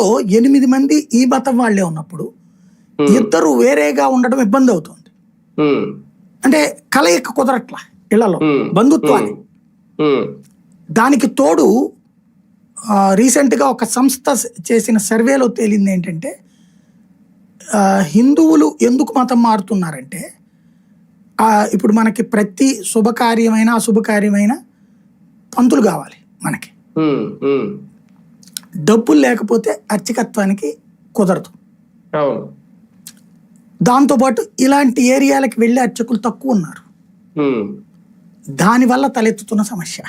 ఇంట్లో 8 మంది ఈ మతం వాళ్ళే ఉన్నప్పుడు ఇద్దరు వేరేగా ఉండడం ఇబ్బంది అవుతుంది. అంటే కలయిక కుదరట్లా ఇళ్లలో బంధుత్వాన్ని. దానికి తోడు రీసెంట్గా ఒక సంస్థ చేసిన సర్వేలో తేలింది ఏంటంటే హిందువులు ఎందుకు మతం మారుతున్నారంటే ఇప్పుడు మనకి ప్రతి శుభకార్యమైన అశుభకార్యమైన పంతులు కావాలి మనకి. డబ్బులు లేకపోతే అర్చకత్వానికి కుదరదు. దాంతోపాటు ఇలాంటి ఏరియాలకు వెళ్ళే అర్చకులు తక్కువ ఉన్నారు. దానివల్ల తలెత్తుతున్న సమస్య,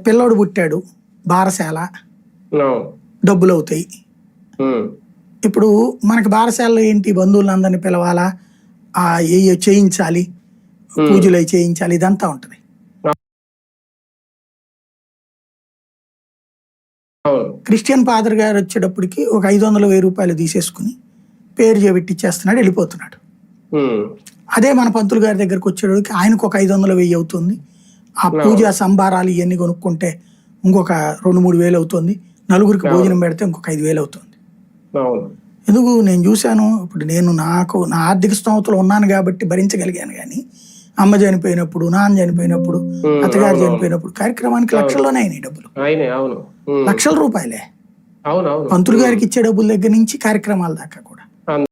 పిల్లోడు పుట్టాడు బారశాల, డబ్బులు అవుతాయి. ఇప్పుడు మనకి బారశాలలో ఏంటి, బంధువులందరినీ పిలవాలా, చేయించాలి, పూజలు అవి చేయించాలి, ఇదంతా ఉంటుంది. క్రిస్టియన్ ఫాదర్ గారు వచ్చేటప్పటికి ఒక 500,000 రూపాయలు తీసేసుకుని పేరు చేపెట్టిచ్చేస్తున్నాడు, వెళ్ళిపోతున్నాడు. అదే మన పంతులు గారి దగ్గరకు వచ్చేటప్పటికి ఆయనకు ఒక 500,000 అవుతుంది. ఆ పూజ సంబారాలు ఇవన్నీ కొనుక్కుంటే ఇంకొక 2-3 వేలు అవుతుంది. నలుగురికి భోజనం పెడితే ఇంకొక 5,000 అవుతుంది. ఎందుకు నేను చూశాను. ఇప్పుడు నేను నా ఆర్థిక స్తోమతలో ఉన్నాను కాబట్టి భరించగలిగాను. కానీ అమ్మ చనిపోయినప్పుడు, నాన్న చనిపోయినప్పుడు, అత్తగారు చనిపోయినప్పుడు కార్యక్రమానికి లక్షల్లోనే అయినాయి డబ్బులు, లక్షల రూపాయలే. పంతులు గారికి ఇచ్చే డబ్బుల దగ్గర నుంచి కార్యక్రమాల దాకా కూడా.